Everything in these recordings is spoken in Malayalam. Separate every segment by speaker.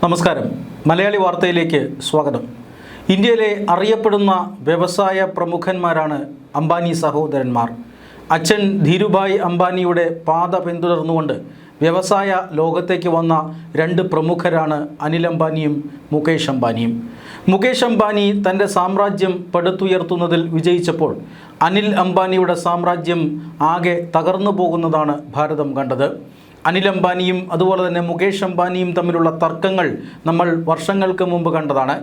Speaker 1: നമസ്കാരം. മലയാളി വാർത്തയിലേക്ക് സ്വാഗതം. ഇന്ത്യയിലെ അറിയപ്പെടുന്ന വ്യവസായ പ്രമുഖന്മാരാണ് അംബാനി സഹോദരന്മാർ. അച്ഛൻ ധീരുഭായ് അംബാനിയുടെ പാത പിന്തുടർന്നുകൊണ്ട് വ്യവസായ ലോകത്തേക്ക് വന്ന രണ്ട് പ്രമുഖരാണ് അനിൽ അംബാനിയും മുകേഷ് അംബാനിയും. മുകേഷ് അംബാനി തൻ്റെ സാമ്രാജ്യം പടുത്തുയർത്തുന്നതിൽ വിജയിച്ചപ്പോൾ അനിൽ അംബാനിയുടെ സാമ്രാജ്യം ആകെ തകർന്നു പോകുന്നതാണ് ഭാരതം കണ്ടത്. അനിൽ അംബാനിയും അതുപോലെ തന്നെ മുകേഷ് അംബാനിയും തമ്മിലുള്ള തർക്കങ്ങൾ നമ്മൾ വർഷങ്ങൾക്ക് മുമ്പ് കണ്ടതാണ്.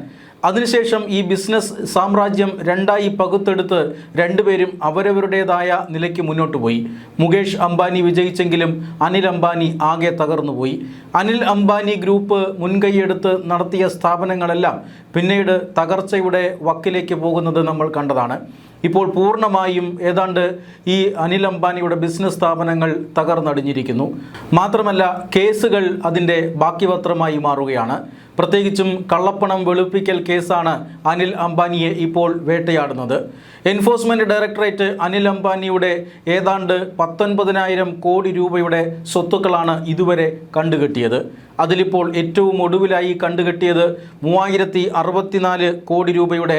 Speaker 1: അതിനുശേഷം ഈ ബിസിനസ് സാമ്രാജ്യം രണ്ടായി പകുത്തെടുത്ത് രണ്ടുപേരും അവരവരുടേതായ നിലയ്ക്ക് മുന്നോട്ട് പോയി. മുകേഷ് അംബാനി വിജയിച്ചെങ്കിലും അനിൽ അംബാനി ആകെ തകർന്നുപോയി. അനിൽ അംബാനി ഗ്രൂപ്പ് മുൻകൈയെടുത്ത് നടത്തിയ സ്ഥാപനങ്ങളെല്ലാം പിന്നീട് തകർച്ചയുടെ വക്കിലേക്ക് പോകുന്നത് നമ്മൾ കണ്ടതാണ്. ഇപ്പോൾ പൂർണ്ണമായും ഏതാണ്ട് ഈ അനിൽ അംബാനിയുടെ ബിസിനസ് സ്ഥാപനങ്ങൾ തകർന്നടിഞ്ഞിരിക്കുന്നു. മാത്രമല്ല കേസുകൾ അതിൻ്റെ ബാക്കിപത്രമായി മാറുകയാണ്. പ്രത്യേകിച്ചും കള്ളപ്പണം വെളുപ്പിക്കൽ കേസാണ് അനിൽ അംബാനിയെ ഇപ്പോൾ വേട്ടയാടുന്നത്. എൻഫോഴ്സ്മെൻറ്റ് ഡയറക്ടറേറ്റ് അനിൽ അംബാനിയുടെ ഏതാണ്ട് 19,000 കോടി രൂപയുടെ സ്വത്തുക്കളാണ് ഇതുവരെ കണ്ടുകെട്ടിയത്. അതിലിപ്പോൾ ഏറ്റവും ഒടുവിലായി കണ്ടുകെട്ടിയത് 3,064 കോടി രൂപയുടെ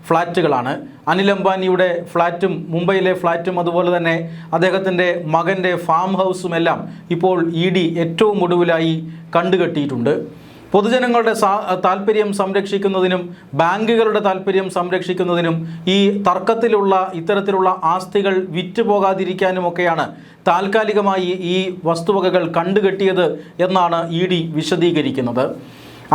Speaker 1: ഫ്ലാറ്റുകളാണ്. അനിൽ അംബാനിയുടെ ഫ്ലാറ്റും മുംബൈയിലെ ഫ്ലാറ്റും അതുപോലെ തന്നെ അദ്ദേഹത്തിൻ്റെ മകൻ്റെ ഫാം ഹൗസുമെല്ലാം ഇപ്പോൾ ED ഏറ്റവും ഒടുവിലായി കണ്ടുകെട്ടിയിട്ടുണ്ട്. പൊതുജനങ്ങളുടെ താല്പര്യം സംരക്ഷിക്കുന്നതിനും ബാങ്കുകളുടെ താല്പര്യം സംരക്ഷിക്കുന്നതിനും ഈ തർക്കത്തിലുള്ള ഇത്തരത്തിലുള്ള ആസ്തികൾ വിറ്റുപോകാതിരിക്കാനുമൊക്കെയാണ് താൽക്കാലികമായി ഈ വസ്തുവകകൾ കണ്ടുകെട്ടിയത് എന്നാണ് ED വിശദീകരിക്കുന്നത്.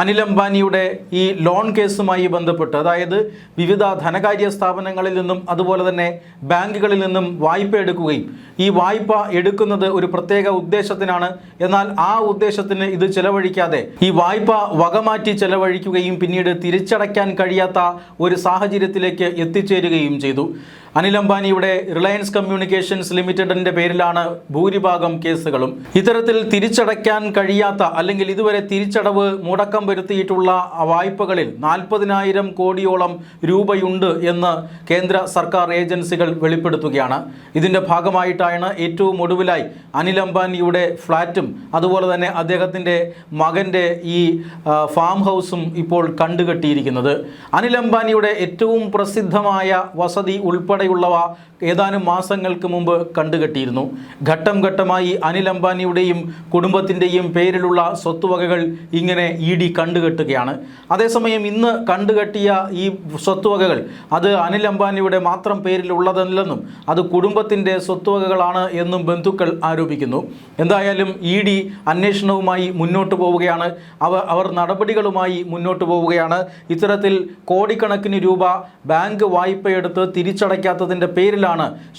Speaker 1: അനിൽ അംബാനിയുടെ ഈ ലോൺ കേസുമായി ബന്ധപ്പെട്ട്, അതായത് വിവിധ ധനകാര്യ സ്ഥാപനങ്ങളിൽ നിന്നും അതുപോലെ തന്നെ ബാങ്കുകളിൽ നിന്നും വായ്പ എടുക്കുകയും ഈ വായ്പ എടുക്കുന്നത് ഒരു പ്രത്യേക ഉദ്ദേശത്തിനാണ്, എന്നാൽ ആ ഉദ്ദേശത്തിന് ഇത് ചെലവഴിക്കാതെ ഈ വായ്പ വകമാറ്റി ചെലവഴിക്കുകയും പിന്നീട് തിരിച്ചടയ്ക്കാൻ കഴിയാത്ത ഒരു സാഹചര്യത്തിലേക്ക് എത്തിച്ചേരുകയും ചെയ്തു. അനിൽ അംബാനിയുടെ റിലയൻസ് കമ്മ്യൂണിക്കേഷൻസ് ലിമിറ്റഡിൻ്റെ പേരിലാണ് ഭൂരിഭാഗം കേസുകളും. ഇത്തരത്തിൽ തിരിച്ചടയ്ക്കാൻ കഴിയാത്ത അല്ലെങ്കിൽ ഇതുവരെ തിരിച്ചടവ് മുടക്കം വരുത്തിയിട്ടുള്ള വായ്പകളിൽ 40,000 കോടിയോളം രൂപയുണ്ട് എന്ന് കേന്ദ്ര സർക്കാർ ഏജൻസികൾ വെളിപ്പെടുത്തുകയാണ്. ഇതിൻ്റെ ഭാഗമായിട്ടാണ് ഏറ്റവും ഒടുവിലായി അനിൽ അംബാനിയുടെ ഫ്ലാറ്റും അതുപോലെ തന്നെ അദ്ദേഹത്തിൻ്റെ മകൻ്റെ ഈ ഫാം ഹൗസും ഇപ്പോൾ കണ്ടുകെട്ടിയിരിക്കുന്നത്. അനിൽ അംബാനിയുടെ ഏറ്റവും പ്രസിദ്ധമായ വസതി ഉൾപ്പെടെയുള്ളവ ഏതാനും മാസങ്ങൾക്ക് മുമ്പ് കണ്ടുകെട്ടിയിരുന്നു. ഘട്ടം ഘട്ടമായി അനിൽ അംബാനിയുടെയും കുടുംബത്തിൻ്റെയും പേരിലുള്ള സ്വത്തുവകകൾ ഇങ്ങനെ ED കണ്ടുകെട്ടുകയാണ്. അതേസമയം ഇന്ന് കണ്ടുകെട്ടിയ ഈ സ്വത്തുവകകൾ അത് അനിൽ അംബാനിയുടെ മാത്രം പേരിലുള്ളതല്ലെന്നും അത് കുടുംബത്തിൻ്റെ സ്വത്തുവകകളാണ് എന്നും ബന്ധുക്കൾ ആരോപിക്കുന്നു. എന്തായാലും ED അന്വേഷണവുമായി മുന്നോട്ട് പോവുകയാണ്. അവർ നടപടികളുമായി മുന്നോട്ട് പോവുകയാണ്. ഇത്തരത്തിൽ കോടിക്കണക്കിന് രൂപ ബാങ്ക് വായ്പയെടുത്ത് തിരിച്ചടയ്ക്കാത്തതിൻ്റെ പേരിലാണ്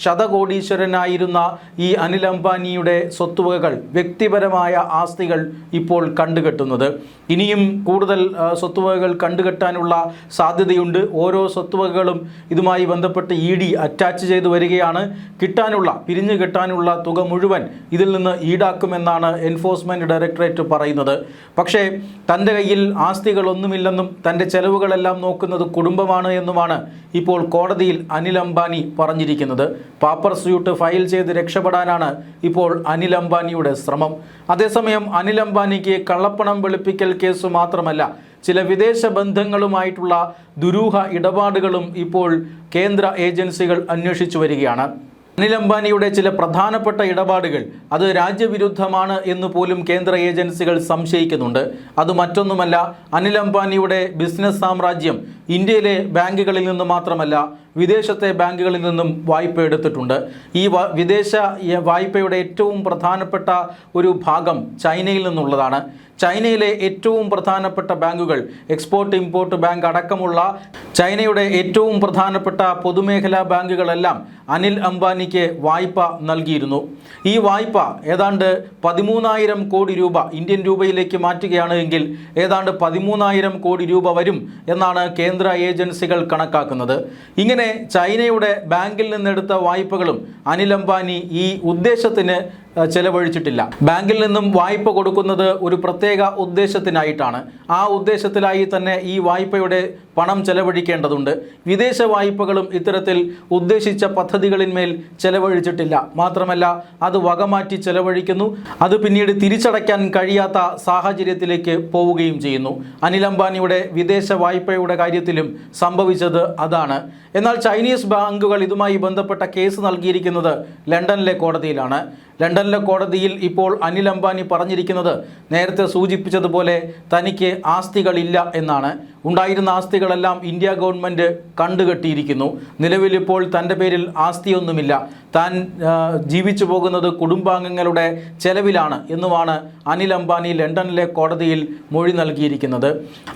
Speaker 1: ശതകോടീശ്വരനായിരുന്ന ഈ അനിൽ അംബാനിയുടെ സ്വത്തുവകകൾ, വ്യക്തിപരമായ ആസ്തികൾ ഇപ്പോൾ കണ്ടുകെട്ടുന്നത്. ഇനിയും കൂടുതൽ സ്വത്തുവകകൾ കണ്ടുകെട്ടാനുള്ള സാധ്യതയുണ്ട്. ഓരോ സ്വത്തുവകകളും ഇതുമായി ബന്ധപ്പെട്ട് ED അറ്റാച്ച് ചെയ്തു വരികയാണ്. പിരിഞ്ഞു കിട്ടാനുള്ള തുക മുഴുവൻ ഇതിൽ നിന്ന് ഈടാക്കുമെന്നാണ് എൻഫോഴ്സ്മെൻറ്റ് ഡയറക്ടറേറ്റ് പറയുന്നത്. പക്ഷേ തൻ്റെ കയ്യിൽ ആസ്തികളൊന്നുമില്ലെന്നും തൻ്റെ ചെലവുകളെല്ലാം നോക്കുന്നത് കുടുംബമാണ് എന്നുമാണ് ഇപ്പോൾ കോടതിയിൽ അനിൽ അംബാനി പറഞ്ഞിരിക്കുന്നത്. പാപ്പർ സ്യൂട്ട് ഫയൽ ചെയ്ത് രക്ഷപ്പെടാനാണ് ഇപ്പോൾ അനിൽ അംബാനിയുടെ ശ്രമം. അതേസമയം അനിൽ അംബാനിക്ക് കള്ളപ്പണം വെളുപ്പിക്കൽ കേസ് മാത്രമല്ല, ചില വിദേശ ബന്ധങ്ങളുമായിട്ടുള്ള ദുരൂഹ ഇടപാടുകളും ഇപ്പോൾ കേന്ദ്ര ഏജൻസികൾ അന്വേഷിച്ചു വരികയാണ്. അനിൽ അംബാനിയുടെ ചില പ്രധാനപ്പെട്ട ഇടപാടുകൾ അത് രാജ്യവിരുദ്ധമാണ് എന്ന് പോലും കേന്ദ്ര ഏജൻസികൾ സംശയിക്കുന്നുണ്ട്. അത് മറ്റൊന്നുമല്ല, അനിൽ അംബാനിയുടെ ബിസിനസ് സാമ്രാജ്യം ഇന്ത്യയിലെ ബാങ്കുകളിൽ നിന്ന് മാത്രമല്ല വിദേശത്തെ ബാങ്കുകളിൽ നിന്നും വായ്പ എടുത്തിട്ടുണ്ട്. ഈ വിദേശ വായ്പയുടെ ഏറ്റവും പ്രധാനപ്പെട്ട ഒരു ഭാഗം ചൈനയിൽ നിന്നുള്ളതാണ്. ചൈനയിലെ ഏറ്റവും പ്രധാനപ്പെട്ട ബാങ്കുകൾ, എക്സ്പോർട്ട് ഇമ്പോർട്ട് ബാങ്ക് അടക്കമുള്ള ചൈനയുടെ ഏറ്റവും പ്രധാനപ്പെട്ട പൊതുമേഖലാ ബാങ്കുകളെല്ലാം അനിൽ അംബാനിക്ക് വായ്പ നൽകിയിരുന്നു. ഈ വായ്പ ഏതാണ്ട് 13,000 കോടി രൂപ ഇന്ത്യൻ രൂപയിലേക്ക് മാറ്റുകയാണ് എങ്കിൽ ഏതാണ്ട് 13,000 കോടി രൂപ വരും എന്നാണ് കേന്ദ്ര ഏജൻസികൾ കണക്കാക്കുന്നത്. ഇങ്ങനെ ചൈനയുടെ ബാങ്കിൽ നിന്നെടുത്ത വായ്പകളും അനിൽ അംബാനി ഈ ഉദ്ദേശത്തിന് ചെലവഴിച്ചിട്ടില്ല. ബാങ്കിൽ നിന്നും വായ്പ കൊടുക്കുന്നത് ഒരു പ്രത്യേക ഉദ്ദേശത്തിനായിട്ടാണ്. ആ ഉദ്ദേശത്തിലായി തന്നെ ഈ വായ്പയുടെ പണം ചെലവഴിക്കുക ഒഴിക്കേണ്ടതുണ്ട്. വിദേശ വായ്പകളും ഇത്തരത്തിൽ ഉദ്ദേശിച്ച പദ്ധതികളിന്മേൽ ചെലവഴിച്ചിട്ടില്ല. മാത്രമല്ല അത് വകമാറ്റി ചെലവഴിക്കുന്നു. അത് പിന്നീട് തിരിച്ചടയ്ക്കാൻ കഴിയാത്ത സാഹചര്യത്തിലേക്ക് പോവുകയും ചെയ്യുന്നു. അനിൽ അംബാനിയുടെ വിദേശ വായ്പയുടെ കാര്യത്തിലും സംഭവിച്ചത് അതാണ്. എന്നാൽ ചൈനീസ് ബാങ്കുകൾ ഇതുമായി ബന്ധപ്പെട്ട കേസ് നൽകിയിരിക്കുന്നത് ലണ്ടനിലെ കോടതിയിലാണ്. ലണ്ടനിലെ കോടതിയിൽ ഇപ്പോൾ അനിൽ അംബാനി പറഞ്ഞിരിക്കുന്നത് നേരത്തെ സൂചിപ്പിച്ചതുപോലെ തനിക്ക് ആസ്തികളില്ല എന്നാണ്. ഉണ്ടായിരുന്ന ആസ്തികളെല്ലാം ഇന്ത്യ ഗവൺമെൻറ് കണ്ടുകെട്ടിയിരിക്കുന്നു. നിലവിലിപ്പോൾ തൻ്റെ പേരിൽ ആസ്തിയൊന്നുമില്ല. താൻ ജീവിച്ചു പോകുന്നത് കുടുംബാംഗങ്ങളുടെ ചെലവിലാണ് എന്നുമാണ് അനിൽ അംബാനി ലണ്ടനിലെ കോടതിയിൽ മൊഴി നൽകിയിരിക്കുന്നത്.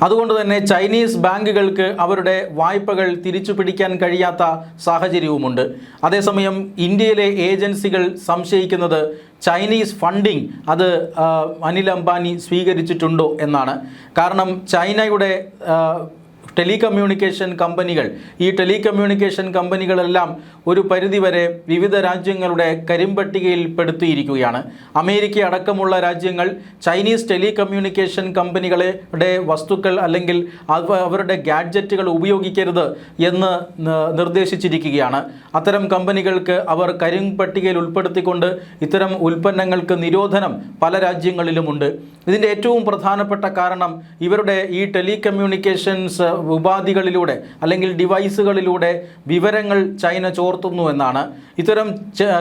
Speaker 1: അതുകൊണ്ട് തന്നെ ചൈനീസ് ബാങ്കുകൾക്ക് അവരുടെ വായ്പകൾ തിരിച്ചു പിടിക്കാൻ കഴിയാത്ത സാഹചര്യവുമുണ്ട്. അതേസമയം ഇന്ത്യയിലെ ഏജൻസികൾ സംശയിക്കുന്നത് ചൈനീസ് ഫണ്ടിങ് അത് അനിൽ അംബാനി സ്വീകരിച്ചിട്ടുണ്ടോ എന്നാണ്. കാരണം ചൈനയുടെ ടെലികമ്മ്യൂണിക്കേഷൻ കമ്പനികൾ, ഈ ടെലികമ്മ്യൂണിക്കേഷൻ കമ്പനികളെല്ലാം ഒരു പരിധിവരെ വിവിധ രാജ്യങ്ങളുടെ കരിമ്പട്ടികയിൽ പെടുത്തിയിരിക്കുകയാണ്. അമേരിക്ക അടക്കമുള്ള രാജ്യങ്ങൾ ചൈനീസ് ടെലികമ്മ്യൂണിക്കേഷൻ കമ്പനികളുടെ വസ്തുക്കൾ അല്ലെങ്കിൽ അവരുടെ ഗാഡ്ജറ്റുകൾ ഉപയോഗിക്കരുത് എന്ന് നിർദ്ദേശിച്ചിരിക്കുകയാണ്. അത്തരം കമ്പനികൾക്ക് അവർ കരിമ്പട്ടികയിൽ ഉൾപ്പെടുത്തിക്കൊണ്ട് ഇത്തരം ഉൽപ്പന്നങ്ങൾക്ക് നിരോധനം പല രാജ്യങ്ങളിലുമുണ്ട്. ഇതിൻ്റെ ഏറ്റവും പ്രധാനപ്പെട്ട കാരണം ഇവരുടെ ഈ ടെലികമ്മ്യൂണിക്കേഷൻസ് ഉപാധികളിലൂടെ അല്ലെങ്കിൽ ഡിവൈസുകളിലൂടെ വിവരങ്ങൾ ചൈന ചോർത്തുന്നു എന്നാണ്. ഇത്തരം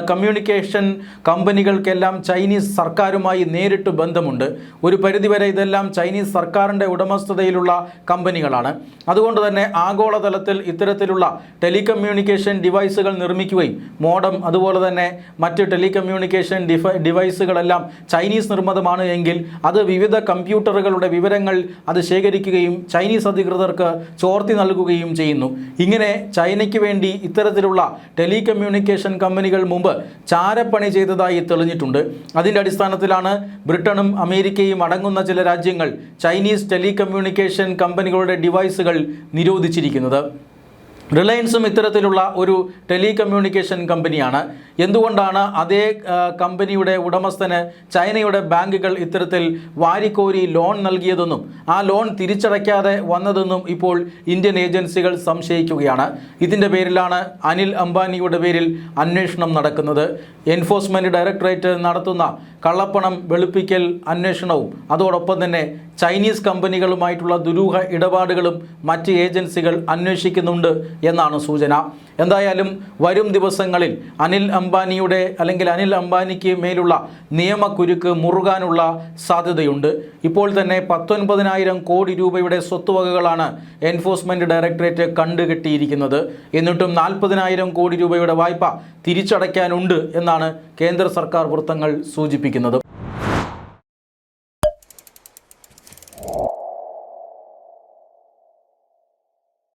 Speaker 1: കമ്മ്യൂണിക്കേഷൻ കമ്പനികൾക്കെല്ലാം ചൈനീസ് സർക്കാരുമായി നേരിട്ട് ബന്ധമുണ്ട്. ഒരു പരിധിവരെ ഇതെല്ലാം ചൈനീസ് സർക്കാരിൻ്റെ ഉടമസ്ഥതയിലുള്ള കമ്പനികളാണ്. അതുകൊണ്ട് തന്നെ ആഗോളതലത്തിൽ ഇത്തരത്തിലുള്ള ടെലികമ്മ്യൂണിക്കേഷൻ ഡിവൈസുകൾ നിർമ്മിക്കുകയും മോഡം അതുപോലെ തന്നെ മറ്റ് ടെലികമ്മ്യൂണിക്കേഷൻ ഡിവൈസുകളെല്ലാം ചൈനീസ് നിർമ്മിതമാണ് എങ്കിൽ അത് വിവിധ കമ്പ്യൂട്ടറുകളുടെ വിവരങ്ങൾ അത് ശേഖരിക്കുകയും ചൈനീസ് അധികൃതർക്ക് ചോർത്തി നൽകുകയും ചെയ്യുന്നു. ഇങ്ങനെ ചൈനയ്ക്ക് വേണ്ടി ഇത്തരത്തിലുള്ള ടെലികമ്മ്യൂണിക്കേഷൻ കമ്പനികൾ മുമ്പ് ചാരപ്പണി ചെയ്തതായി തെളിഞ്ഞിട്ടുണ്ട്. അതിൻ്റെ അടിസ്ഥാനത്തിലാണ് ബ്രിട്ടനും അമേരിക്കയും അടങ്ങുന്ന ചില രാജ്യങ്ങൾ ചൈനീസ് ടെലികമ്മ്യൂണിക്കേഷൻ കമ്പനികളുടെ ഡിവൈസുകൾ നിരോധിച്ചിരിക്കുന്നത്. റിലയൻസും ഇത്തരത്തിലുള്ള ഒരു ടെലികമ്മ്യൂണിക്കേഷൻ കമ്പനിയാണ്. എന്തുകൊണ്ടാണ് അതേ കമ്പനിയുടെ ഉടമസ്ഥന് ചൈനയുടെ ബാങ്കുകൾ ഇത്തരത്തിൽ വാരിക്കോരി ലോൺ നൽകിയതെന്നും ആ ലോൺ തിരിച്ചടയ്ക്കാതെ വന്നതെന്നും ഇപ്പോൾ ഇന്ത്യൻ ഏജൻസികൾ സംശയിക്കുകയാണ്. ഇതിൻ്റെ പേരിലാണ് അനിൽ അംബാനിയുടെ പേരിൽ അന്വേഷണം നടക്കുന്നത്. എൻഫോഴ്സ്മെൻറ്റ് ഡയറക്ടറേറ്റ് നടത്തുന്ന കള്ളപ്പണം വെളുപ്പിക്കൽ അന്വേഷണവും അതോടൊപ്പം തന്നെ ചൈനീസ് കമ്പനികളുമായിട്ടുള്ള ദുരൂഹ ഇടപാടുകളും മറ്റ് ഏജൻസികൾ അന്വേഷിക്കുന്നുണ്ട് എന്നാണ് സൂചന. എന്തായാലും വരും ദിവസങ്ങളിൽ അനിൽ അംബാനിക്ക് മേലുള്ള നിയമക്കുരുക്ക് മുറുകാനുള്ള സാധ്യതയുണ്ട്. ഇപ്പോൾ തന്നെ 19,000 കോടി രൂപയുടെ സ്വത്തുവകകളാണ് എൻഫോഴ്സ്മെൻറ്റ് ഡയറക്ടറേറ്റ് കണ്ടുകെട്ടിയിരിക്കുന്നത്. എന്നിട്ടും 40,000 കോടി രൂപയുടെ വായ്പ തിരിച്ചടയ്ക്കാനുണ്ട് എന്നാണ് കേന്ദ്ര സർക്കാർ വൃത്തങ്ങൾ സൂചിപ്പിക്കുന്നത്.